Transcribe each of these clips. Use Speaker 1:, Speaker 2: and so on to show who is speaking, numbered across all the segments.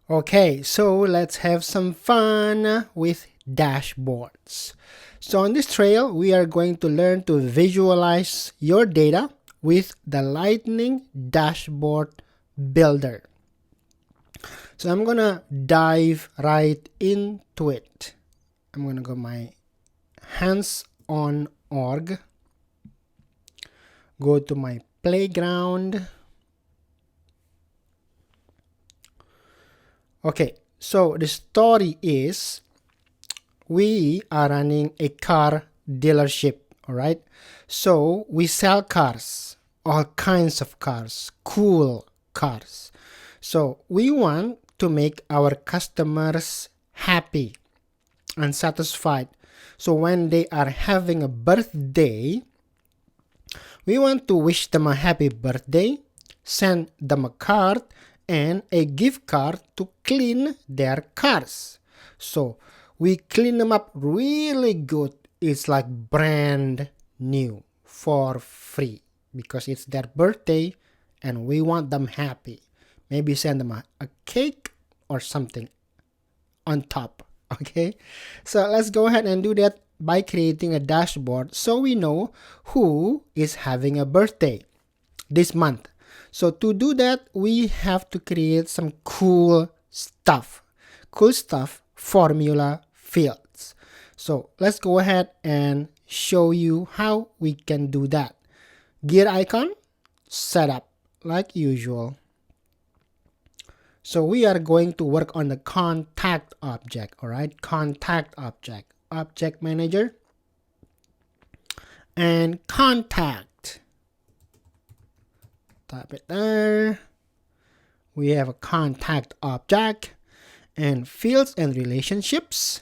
Speaker 1: Okay, so let's have some fun with dashboards. So on this trail, we are going to learn to visualize your data with the Lightning Dashboard Builder. So I'm gonna dive right into it. I'm gonna go my hands-on org, go to my playground. Okay, so the story is we are running a car dealership, all right? So we sell cars, all kinds of cars, cool cars. So we want to make our customers happy and satisfied. So when they are having a birthday, we want to wish them a happy birthday, send them a card, and a gift card to clean their cars. So we clean them up really good. It's like brand new for free because it's their birthday and we want them happy. Maybe send them a cake or something on top. Okay, so let's go ahead and do that by creating a dashboard so we know who is having a birthday this month. So to do that, we have to create some cool stuff formula fields. So let's go ahead and show you how we can do that. Gear icon, setup like usual. So we are going to work on the contact object, all right? Contact object manager, and contact. Type it there. We have a contact object and fields and relationships.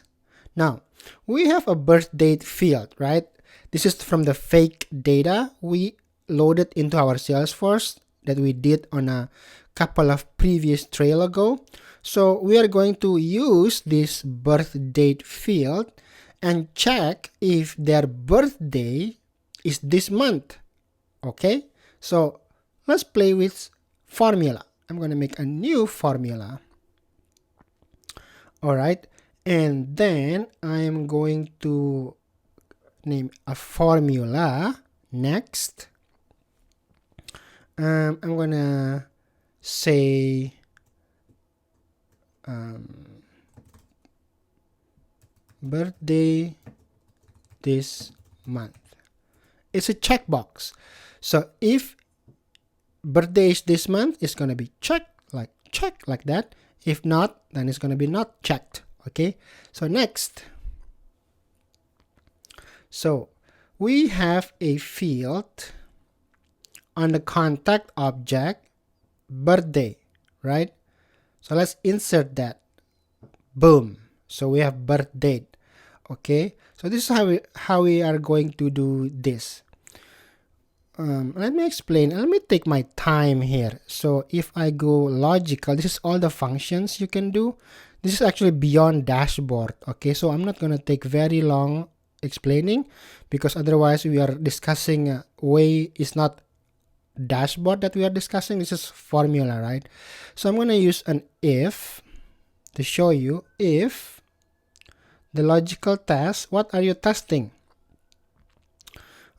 Speaker 1: Now, we have a birth date field, right? This is from the fake data we loaded into our Salesforce that we did on a couple of previous trail ago. So we are going to use this birth date field and check if their birthday is this month. Okay, so let's play with formula. I'm going to make a new formula. All right, and then I'm going to name a formula next. I'm going to say birthday this month. It's a checkbox. So if birthday is this month, it's going to be check like that. If not, then it's going to be not checked. Okay, so next. So we have a field on the contact object birthday, right? So let's insert that. Boom. So we have birth date. Okay, so this is how we are going to do this. Let me explain. Let me take my time here. So if I go logical, this is all the functions you can do. This is actually beyond dashboard. Okay, so I'm not going to take very long explaining because otherwise we are discussing way is not dashboard that we are discussing. This is formula, right? So I'm going to use an if to show you if the logical test. What are you testing?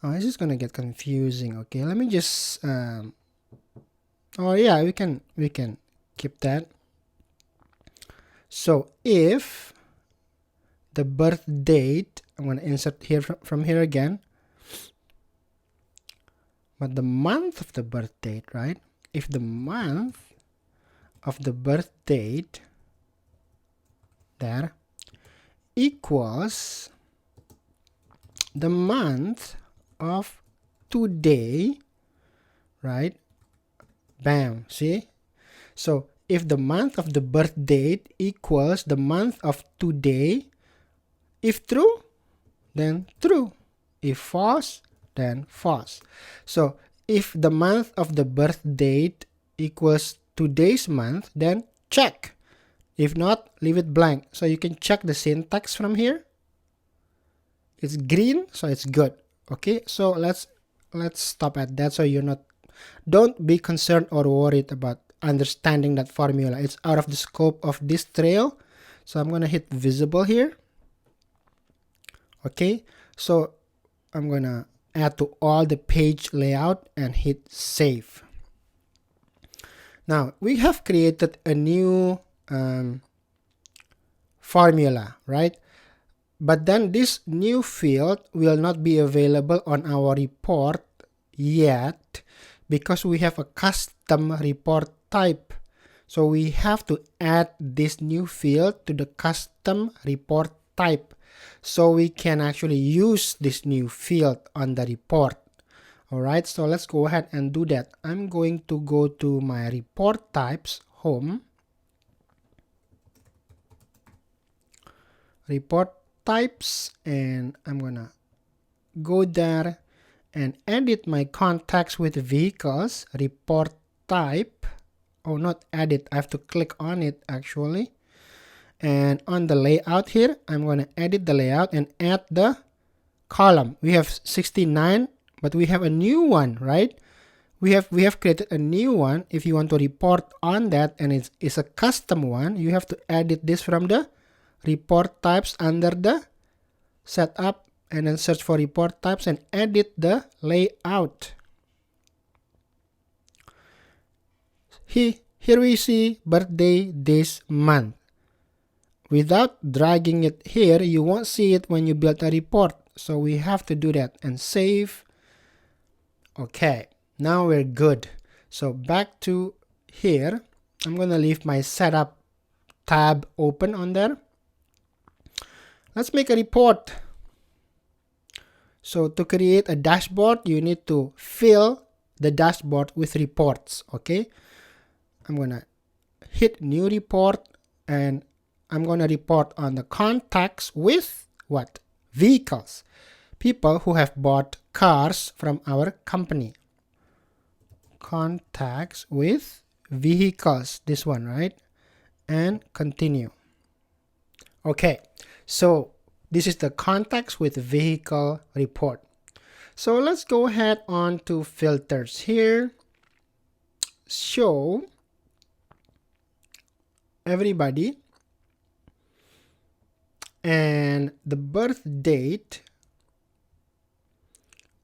Speaker 1: Oh, this is gonna get confusing. Okay, let me just oh yeah, we can keep that. So if the birth date, I'm gonna insert here from here again, but the month of the birth date, right? If the month of the birth date there equals the month of today, right? Bam, see? So if the month of the birth date equals the month of today, if true, then true. If false, then false. So if the month of the birth date equals today's month, then check. If not, leave it blank. So you can check the syntax from here. It's green, so it's good. Okay, so let's stop at that. So don't be concerned or worried about understanding that formula. It's out of the scope of this trail. So I'm going to hit visible here. Okay, so I'm going to add to all the page layout and hit save. Now we have created a new formula, right? But then this new field will not be available on our report yet because we have a custom report type. So we have to add this new field to the custom report type so we can actually use this new field on the report. Alright, so let's go ahead and do that. I'm going to go to my report types, home, report types, and I'm gonna go there and edit my contacts with vehicles, report type. Oh, not edit, I have to click on it actually. And on the layout here, I'm gonna edit the layout and add the column. We have 69, but we have a new one, right? We have created a new one. If you want to report on that and it's a custom one, you have to edit this from the report types under the setup, and then search for report types and edit the layout. Here we see birthday this month. Without dragging it here, you won't see it when you build a report. So we have to do that and save. Okay, now we're good. So back to here, I'm gonna leave my setup tab open on there. Let's make a report. So to create a dashboard, you need to fill the dashboard with reports. Okay, I'm gonna hit new report and I'm gonna report on the contacts with what? Vehicles. People who have bought cars from our company. Contacts with vehicles, this one, right? And continue. Okay, so this is the contacts with vehicle report. So let's go ahead on to filters here. Show everybody and the birth date,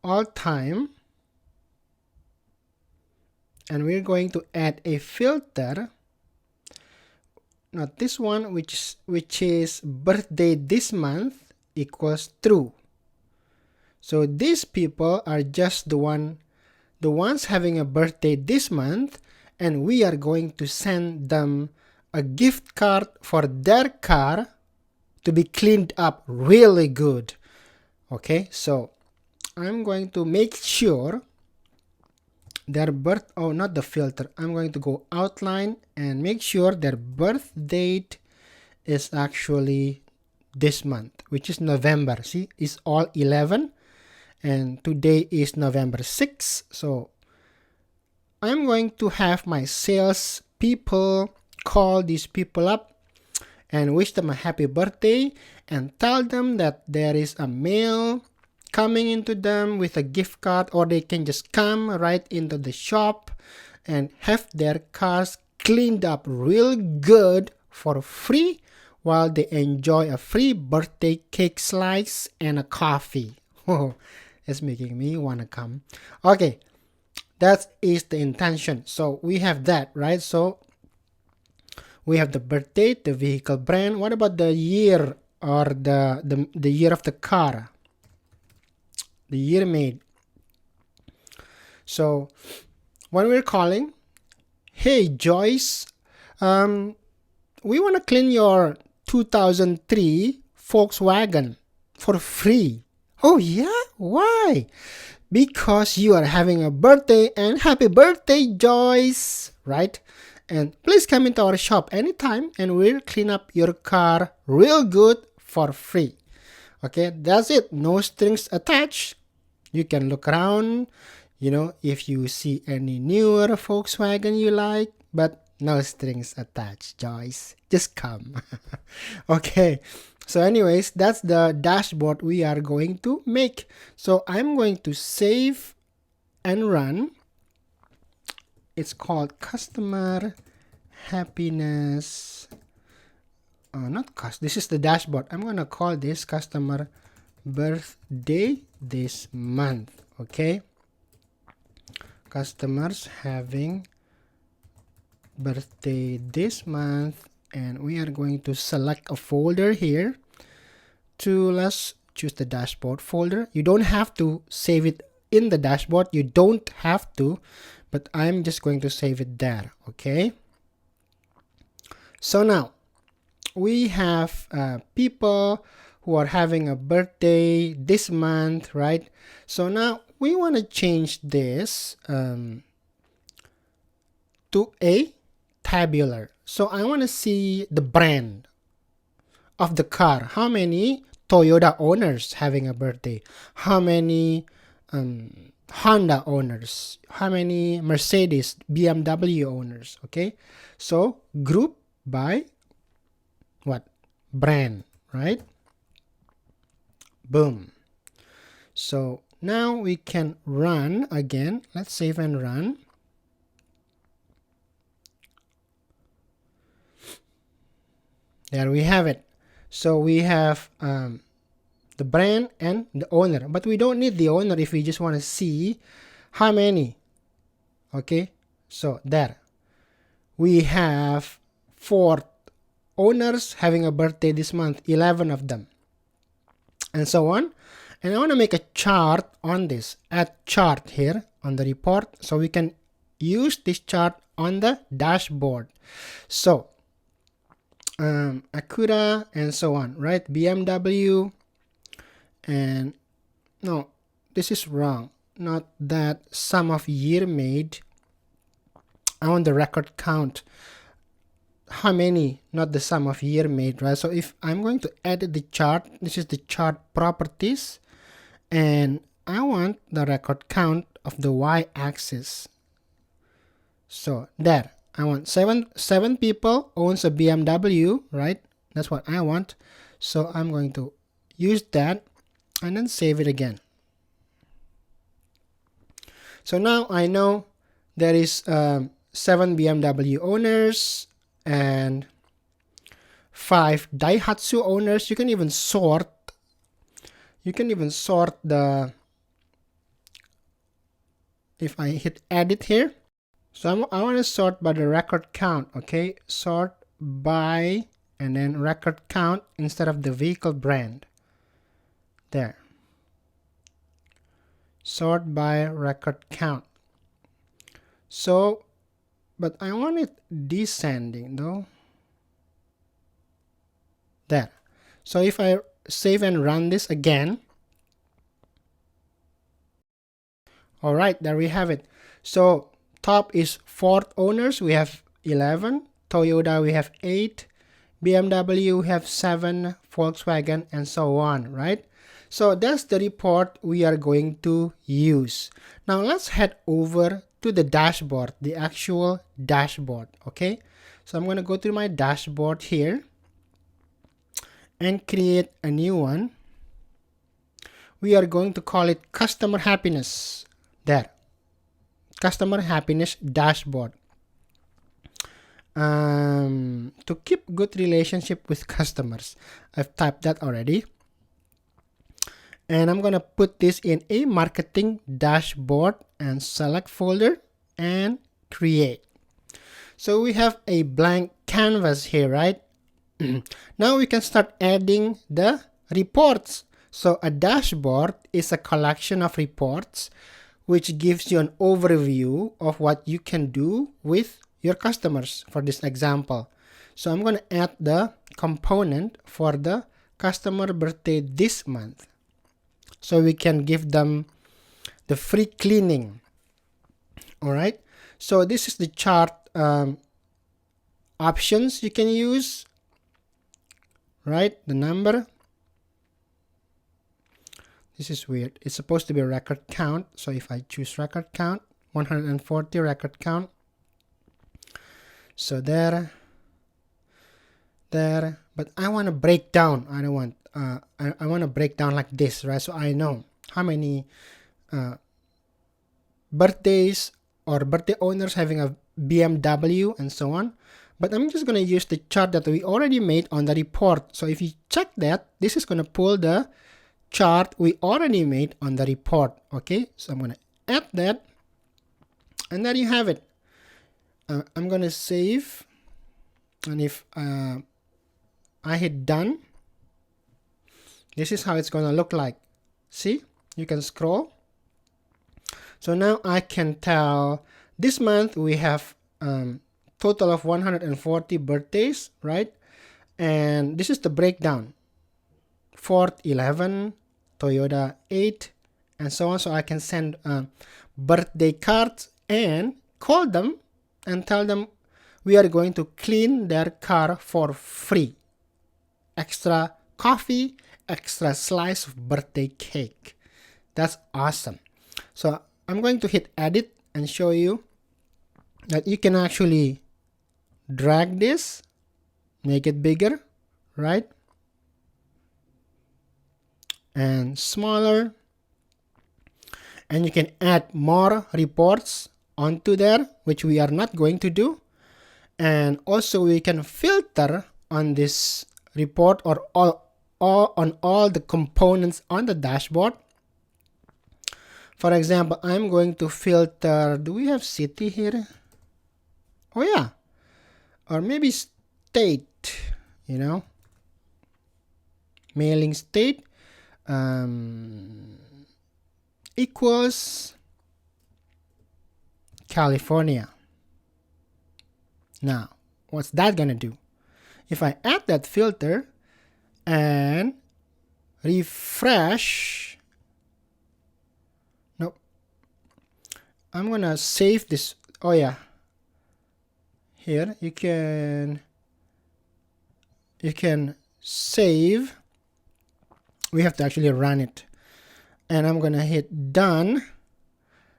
Speaker 1: all time, and we're going to add a filter, not this one, which is birthday this month equals true. So these people are just the ones having a birthday this month, and we are going to send them a gift card for their car to be cleaned up really good. Okay, so I'm going to make sure their birth, oh, not the filter, I'm going to go outline and make sure their birth date is actually this month, which is November. See, it's all 11 and today is November 6. So I'm going to have my sales people call these people up and wish them a happy birthday and tell them that there is a mail coming into them with a gift card, or they can just come right into the shop and have their cars cleaned up real good for free while they enjoy a free birthday cake slice and a coffee. Oh, it's making me want to come. Okay, that is the intention. So we have that, right? So we have the birth date, the vehicle brand. What about the year or the year of the car? The year made. So when we're calling, hey Joyce, we want to clean your 2003 Volkswagen for free. Oh yeah? Why? Because you are having a birthday, and happy birthday, Joyce, right? And please come into our shop anytime and we'll clean up your car real good for free. Okay, that's it. No strings attached. You can look around, if you see any newer Volkswagen you like, but no strings attached, Joyce. Just come. Okay, so anyways, that's the dashboard we are going to make. So I'm going to save and run. it's called customer happiness. Not cost. This is the dashboard. I'm gonna call this customer birthday this month. Okay, customers having birthday this month, and we are going to select a folder here. Let's choose the dashboard folder. You don't have to save it in the dashboard. You don't have to, but I'm just going to save it there. Okay, so now we have people who are having a birthday this month, right? So now we want to change this to a tabular. So I want to see the brand of the car. How many Toyota owners having a birthday? How many Honda owners? How many Mercedes, BMW owners? Okay, so group by what? Brand, right? Boom. So now we can run again. Let's save and run. There we have it. So we have the brand and the owner, but we don't need the owner if we just want to see how many. Okay, so there we have 4 owners having a birthday this month, 11 of them, and so on. And I want to make a chart on this. Add chart here on the report, so we can use this chart on the dashboard. So Acura and so on, right? BMW, and no, this is wrong. Not that sum of year made. I want the record count. How many, not the sum of year made, right? So if I'm going to edit the chart, this is the chart properties, and I want the record count of the y-axis. So there, I want seven people owns a BMW, right? That's what I want. So I'm going to use that and then save it again. So now I know there is 7 BMW owners and 5 Daihatsu owners. You can even sort the, if I hit edit here. So I want to sort by the record count. Okay, sort by and then record count instead of the vehicle brand. There. Sort by record count. So, but I want it descending though. There. So if I save and run this again. Alright, there we have it. So top is Ford owners, we have 11. Toyota, we have 8. BMW, we have 7. Volkswagen, and so on, right? So that's the report we are going to use. Now let's head over to the dashboard, the actual dashboard, okay? So I'm going to go to my dashboard here and create a new one. We are going to call it customer happiness. There. Customer happiness dashboard. To keep good relationship with customers. I've typed that already. And I'm going to put this in a marketing dashboard and select folder and create. So we have a blank canvas here, right? Now we can start adding the reports. So a dashboard is a collection of reports which gives you an overview of what you can do with your customers for this example. So I'm going to add the component for the customer birthday this month. So we can give them the free cleaning. Alright. So this is the chart options you can use. Right. The number. This is weird. It's supposed to be a record count. So if I choose record count, 140 record count. So there. But I want to break down. I don't want. I want to break down like this, right? So I know how many birthdays or birthday owners having a BMW and so on. But I'm just going to use the chart that we already made on the report. So if you check that, this is going to pull the chart we already made on the report. Okay, so I'm going to add that, and there you have it. I'm going to save, and if I hit done, this is how it's going to look like. See, you can scroll. So now I can tell this month we have total of 140 birthdays, right? And this is the breakdown. Ford 11, Toyota 8, and so on. So I can send birthday cards and call them and tell them we are going to clean their car for free. Extra coffee, extra slice of birthday cake. That's awesome. So I'm going to hit edit and show you that you can actually drag this, make it bigger, right? And smaller. And you can add more reports onto there, which we are not going to do. And also we can filter on this report or on all the components on the dashboard. For example, I'm going to filter, do we have city here? Oh yeah. Or maybe state, mailing state equals California. Now, what's that gonna do? If I add that filter and refresh, nope, I'm gonna save this. Oh yeah, here you can save. We have to actually run it, and I'm gonna hit done.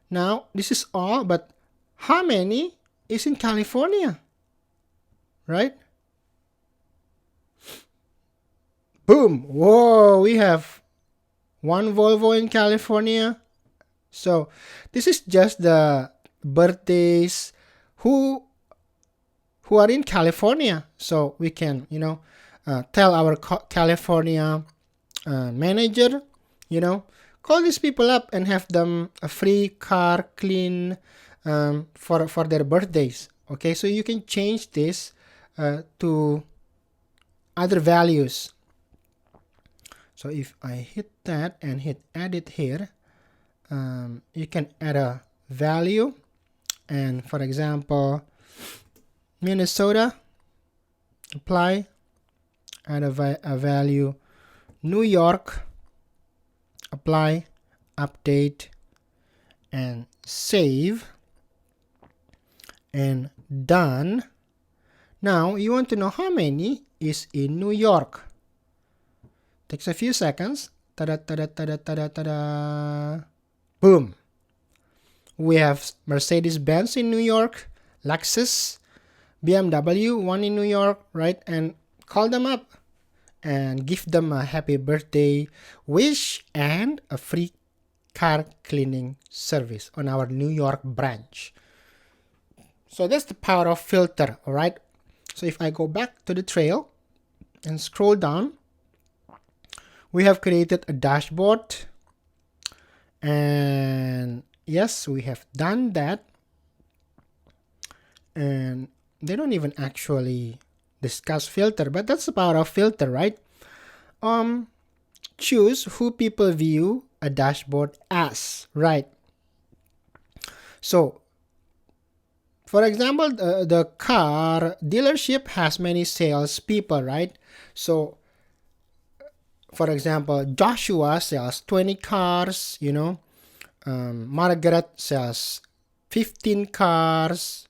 Speaker 1: Now this is all, but how many is in California, right? Boom! Whoa, we have one Volvo in California. So this is just the birthdays who are in California. So we can, tell our California manager, call these people up and have them a free car clean for their birthdays. Okay, so you can change this to other values. So if I hit that and hit edit here, you can add a value, and for example, Minnesota, apply, add a value, New York, apply, update, and save, and done. Now you want to know how many is in New York. Takes a few seconds. Tada, tada, tada, tada, tada. Boom. We have Mercedes-Benz in New York, Lexus, BMW, one in New York, right? And call them up and give them a happy birthday wish and a free car cleaning service on our New York branch. So that's the power of filter, all right? So if I go back to the trail and scroll down, we have created a dashboard, and yes, we have done that. And they don't even actually discuss filter, but that's the power of filter, right? Choose who people view a dashboard as, right? So for example, the car dealership has many sales people, right? So for example, Joshua sells 20 cars, Margaret sells 15 cars,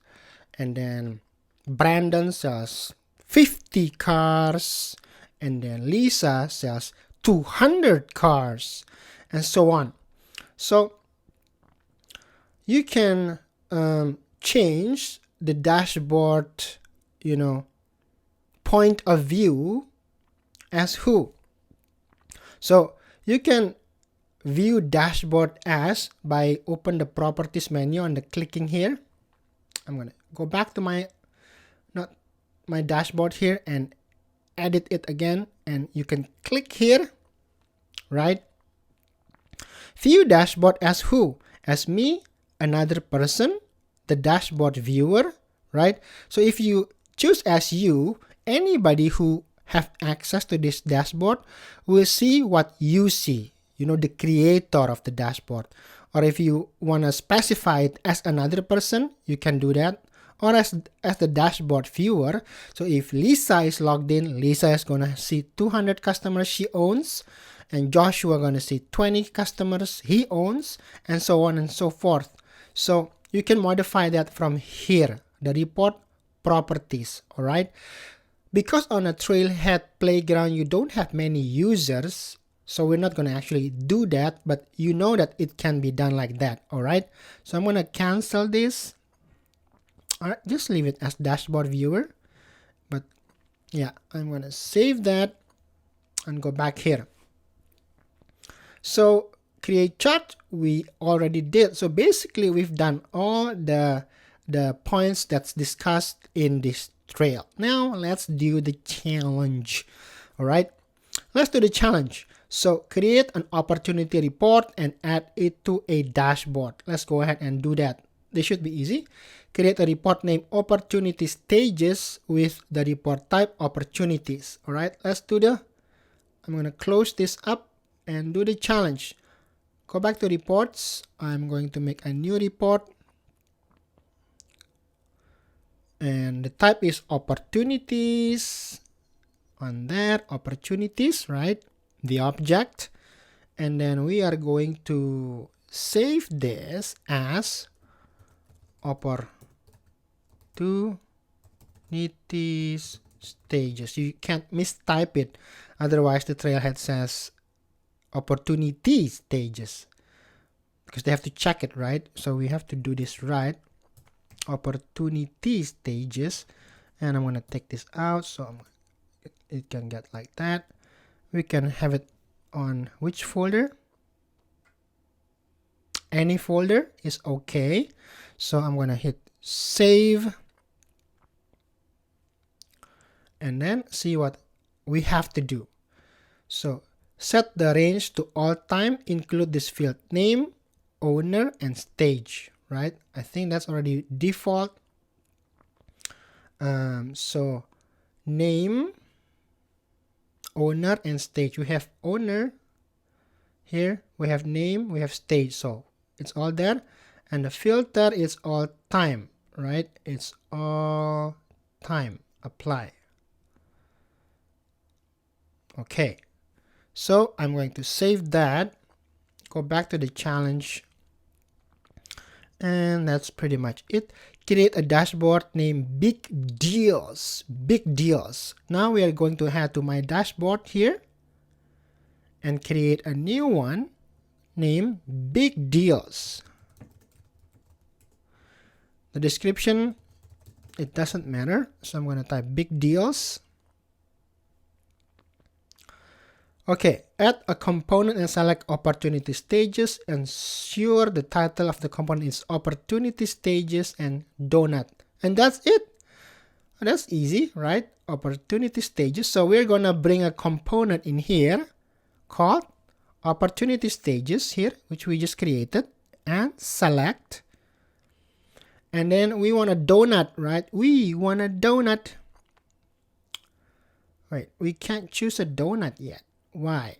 Speaker 1: and then Brandon sells 50 cars, and then Lisa sells 200 cars, and so on. So you can change the dashboard, point of view as who. So you can view dashboard as by open the properties menu and clicking here. I'm gonna go back to my dashboard here and edit it again, and you can click here, right? View dashboard as who? As me, another person, the dashboard viewer, right? So if you choose as you, anybody who have access to this dashboard will see what you see, you know, the creator of the dashboard. Or if you want to specify it as another person, you can do that. Or as the dashboard viewer. So if Lisa is logged in, Lisa is going to see 200 customers she owns, and Joshua going to see 20 customers he owns, and so on and so forth. So you can modify that from here, the report properties, all right? Because on a Trailhead playground, you don't have many users, so we're not going to actually do that, but you know that it can be done like that, all right? So I'm going to cancel this. All right, just leave it as dashboard viewer. But yeah, I'm going to save that and go back here. So create chart, we already did. So basically, we've done all the points that's discussed in this trail. Now let's do the challenge. All right, let's do the challenge. So create an opportunity report and add it to a dashboard. Let's go ahead and do that. This should be easy. Create a report named opportunity stages with the report type opportunities. All right, let's do I'm going to close this up and do the challenge. Go back to reports. I'm going to make a new report. And the type is opportunities. On that, opportunities, right? The object. And then we are going to save this as opportunities stages. You can't mistype it, otherwise the Trailhead says opportunity stages, because they have to check it, right? So we have to do this right. Opportunity stages, and I'm gonna take this out so it can get like that. We can have it on which folder? Any folder is okay. So I'm gonna hit save and then see what we have to do. So set the range to all time, include this field name, owner, and stage, right? I think that's already default. So name, owner, and stage. We have owner here, we have name, we have stage, so it's all there. And the filter is all time, right? It's all time. Apply. Okay, so I'm going to save that, go back to the challenge, and that's pretty much it. Create a dashboard named Big Deals. Big Deals. Now we are going to head to my dashboard here and create a new one named Big Deals. The description, it doesn't matter, so I'm going to type Big Deals. Okay, add a component and select opportunity stages. Ensure the title of the component is opportunity stages and donut. And that's it. That's easy, right? Opportunity stages. So we're going to bring a component in here called opportunity stages here, which we just created, and select. And then we want a donut, right? We want a donut. Wait, we can't choose a donut yet. Why?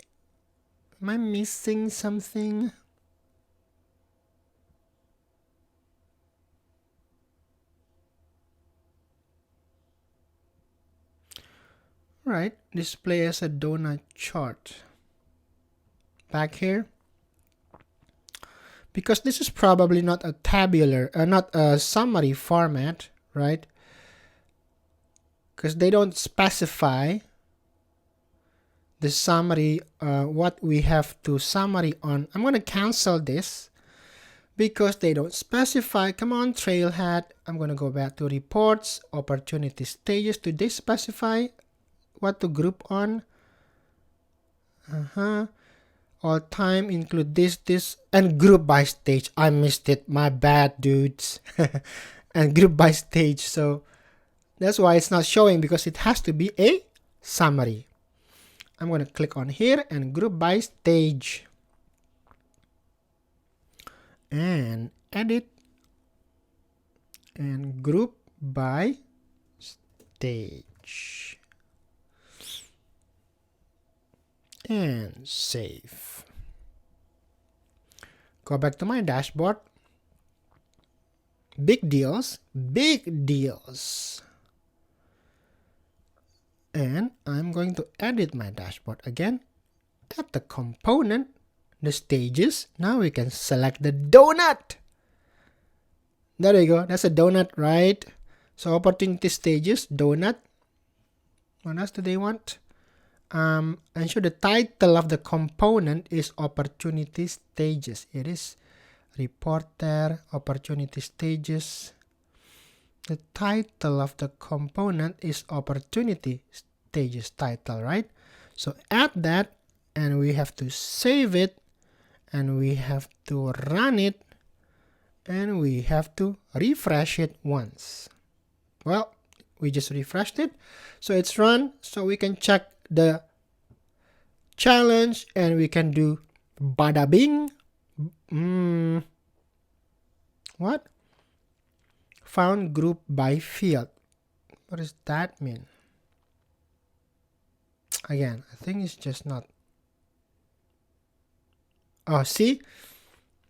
Speaker 1: Am I missing something? Right, display as a donut chart. Back here. Because this is probably not a tabular, not a summary format, right? Because they don't specify the summary, what we have to summary on. I'm going to cancel this because they don't specify. Come on, Trailhead. I'm going to go back to reports, opportunity stages. Do they specify what to group on? All time include this, and group by stage. I missed it. My bad, dudes. And group by stage. So that's why it's not showing, because it has to be a summary. I'm going to click on here and group by stage. And edit. And group by stage. And save. Go back to my dashboard. Big deals. And I'm going to edit my dashboard again. At the component, the stages. Now we can select the donut. There you go. That's a donut, right? So opportunity stages, donut. What else do they want? Ensure the title of the component is opportunity stages. It is report there, opportunity stages. The title of the component is opportunity stages title, right? So add that, and we have to save it, and we have to run it, and we have to refresh it once. Well, we just refreshed it, so it's run. So we can check the challenge, and we can do bada bing. What? Found group by field. What does that mean? Again, I think it's just not. Oh, see?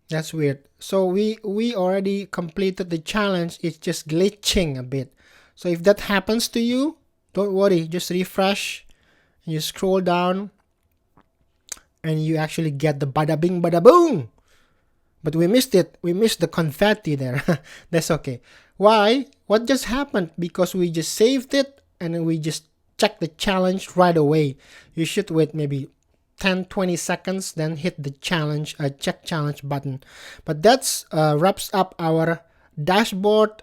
Speaker 1: That's weird. So we already completed the challenge. It's just glitching a bit. So if that happens to you, don't worry. Just refresh. And you scroll down. And you actually get the bada bing bada boom. But we missed it. We missed the confetti there. That's okay. Why? What just happened? Because we just saved it and we just checked the challenge right away. You should wait maybe 10-20 seconds, then hit the challenge, check challenge button. But that's wraps up our dashboard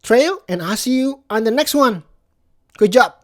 Speaker 1: trail, and I'll see you on the next one. Good job.